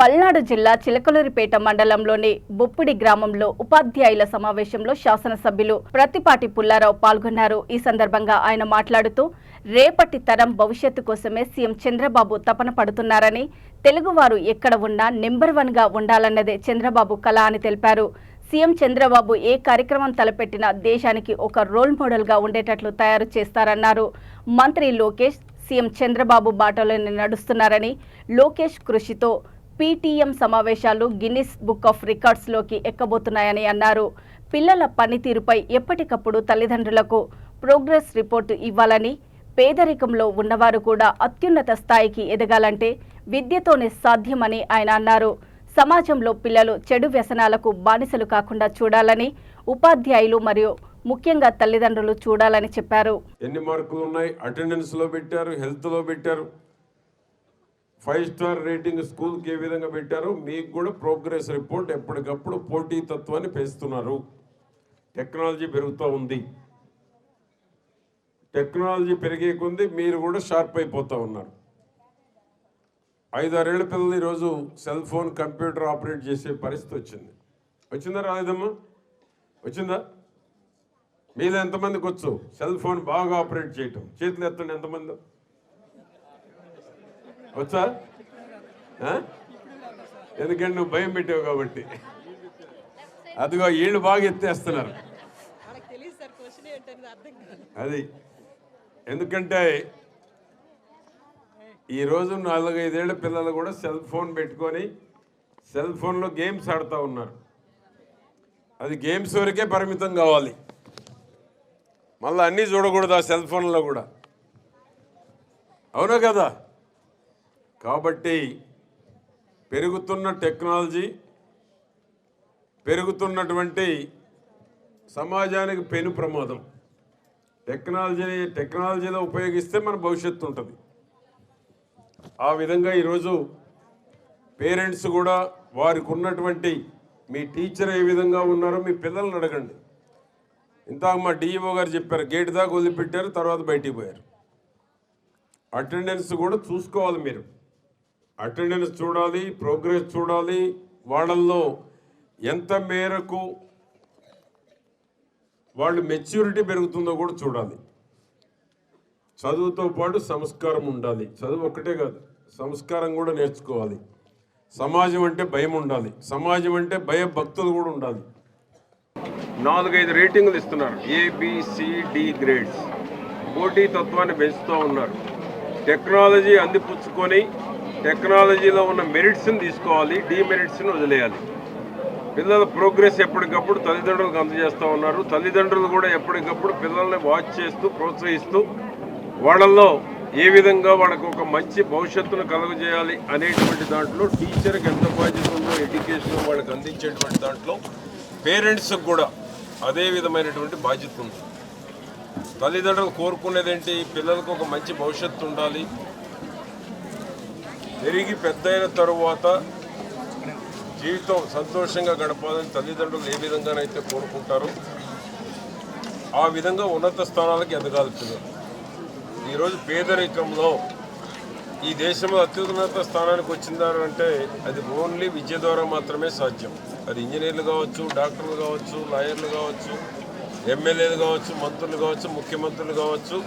పల్నాడు జిల్లా చిలకలూరిపేట మండలంలోని బొప్పిడి గ్రామంలో ఉపాధ్యాయుల సమావేశంలో శాసనసభ్యులు ప్రత్తిపాటి పుల్లారావు పాల్గొన్నారు. ఈ సందర్భంగా ఆయన మాట్లాడుతూ రేపటి తరం భవిష్యత్తు కోసమే సీఎం చంద్రబాబు తపన పడుతున్నారని, తెలుగువారు ఎక్కడ ఉన్నా నెంబర్ 1 గా ఉండాలన్నదే చంద్రబాబు కల అని తెలిపారు. సీఎం చంద్రబాబు ఏ కార్యక్రమం తలపెట్టినా దేశానికి ఒక రోల్ మోడల్ గా ఉండేటట్లు తయారు చేస్తారన్నారు. మంత్రి లోకేష్ సీఎం చంద్రబాబు బాటలోనే నడుస్తున్నారని, లోకేష్ కృషితో పీటీఎం సమావేశాలు గిన్నిస్ బుక్ ఆఫ్ రికార్డ్స్ లోకి ఎక్కబోతున్నాయని అన్నారు. పిల్లల పనితీరుపై ఎప్పటికప్పుడు తల్లిదండ్రులకు ప్రోగ్రెస్ రిపోర్టు ఇవ్వాలని, పేదరికంలో ఉన్నవారు కూడా అత్యున్నత స్థాయికి ఎదగాలంటే విద్యతోనే సాధ్యమని ఆయన అన్నారు. సమాజంలో పిల్లలు చెడు వ్యసనాలకు బానిసలు కాకుండా చూడాలని ఉపాధ్యాయులు మరియు ముఖ్యంగా తల్లిదండ్రులు చూడాలని చెప్పారు. ఎన్ని మార్కులు ఉన్నాయి, అటెండెన్స్ లో పెట్టారు, హెల్త్ లో పెట్టారు, 5 స్టార్ రేటింగ్ స్కూల్కి ఏ విధంగా పెట్టారు, మీకు కూడా ప్రోగ్రెస్ రిపోర్ట్ ఎప్పటికప్పుడు పోటీతత్వాన్ని పెంచుతున్నారు. టెక్నాలజీ పెరుగుతూ ఉంది. టెక్నాలజీ పెరిగే కొద్దీ మీరు కూడా షార్ప్ అయిపోతూ ఉన్నారు. 5-6 ఏళ్ల పిల్లలు ఈరోజు సెల్ ఫోన్ కంప్యూటర్ ఆపరేట్ చేసే పరిస్థితి వచ్చింది. వచ్చిందా రాలేదమ్మా? వచ్చిందా? మీద ఎంతమందికి వచ్చు సెల్ ఫోన్ బాగా ఆపరేట్ చేయటం? చేతులు ఎత్తండి, ఎంతమంది వచ్చా? ఎందుకంటే నువ్వు భయం పెట్టావు కాబట్టి. అదిగో వీళ్ళు బాగా ఎత్తేస్తున్నారు. అది ఎందుకంటే ఈరోజు 4-5 ఏళ్ల పిల్లలు కూడా సెల్ ఫోన్ పెట్టుకొని సెల్ ఫోన్లో గేమ్స్ ఆడుతూ ఉన్నారు. అది గేమ్స్ వరకే పరిమితం కావాలి, మళ్ళీ అన్నీ చూడకూడదు ఆ సెల్ ఫోన్లో కూడా. అవునా కదా? కాబట్టి పెరుగుతున్న టెక్నాలజీ, పెరుగుతున్నటువంటి సమాజానికి పెను ప్రమాదం. టెక్నాలజీలో ఉపయోగిస్తే మన భవిష్యత్తు ఉంటుంది. ఆ విధంగా ఈరోజు పేరెంట్స్ కూడా వారికి ఉన్నటువంటి మీ టీచర్ ఏ విధంగా ఉన్నారో మీ పిల్లల్ని అడగండి. ఇంతకు మా డిఈఓ గారు చెప్పారు, గేట్ దాకా వదిలిపెట్టారు, తర్వాత బయటికి పోయారు. అటెండెన్స్ కూడా చూసుకోవాలి. మీరు అటెండెన్స్ చూడాలి, ప్రోగ్రెస్ చూడాలి, వాళ్ళల్లో ఎంత మేరకు వాళ్ళు మెచ్యూరిటీ పెరుగుతుందో కూడా చూడాలి. చదువుతో పాటు సంస్కారం ఉండాలి. చదువు ఒక్కటే కాదు, సంస్కారం కూడా నేర్చుకోవాలి. సమాజం అంటే భయం ఉండాలి, సమాజం అంటే భయభక్తులు కూడా ఉండాలి. 4-5 రేటింగ్లు ఇస్తున్నారు, ABCD గ్రేడ్స్. పోటీతత్వాన్ని పెంచుతూ ఉన్నారు. టెక్నాలజీ అందిపుచ్చుకొని టెక్నాలజీలో ఉన్న మెరిట్స్ని తీసుకోవాలి, డిమెరిట్స్ని వదిలేయాలి. పిల్లల ప్రోగ్రెస్ ఎప్పటికప్పుడు తల్లిదండ్రులకు అందజేస్తూ ఉన్నారు. తల్లిదండ్రులు కూడా ఎప్పటికప్పుడు పిల్లల్ని వాచ్ చేస్తూ ప్రోత్సహిస్తూ వాళ్ళల్లో ఏ విధంగా వాళ్ళకు ఒక మంచి భవిష్యత్తును కలుగజేయాలి అనేటువంటి దాంట్లో టీచర్కి ఎంత బాధ్యత ఉందో ఎడ్యుకేషన్ వాళ్ళకి అందించేటువంటి దాంట్లో పేరెంట్స్కి కూడా అదే విధమైనటువంటి బాధ్యత ఉంది. తల్లిదండ్రులు కోరుకునేది ఏంటి? పిల్లలకు ఒక మంచి భవిష్యత్తు ఉండాలి. పెరిగి పెద్దయిన తరువాత జీవితం సంతోషంగా గడపాలని తల్లిదండ్రులు ఏ విధంగానైతే కోరుకుంటారో ఆ విధంగా ఉన్నత స్థానాలకు ఎదగాలి పిల్లలు. ఈరోజు పేదరికంలో ఈ దేశంలో అత్యున్నత స్థానానికి వచ్చిందంటే అది ఓన్లీ విద్య ద్వారా మాత్రమే సాధ్యం. అది ఇంజనీర్లు కావచ్చు, డాక్టర్లు కావచ్చు, లాయర్లు కావచ్చు, ఎమ్మెల్యేలు కావచ్చు, మంత్రులు కావచ్చు, ముఖ్యమంత్రులు కావచ్చు.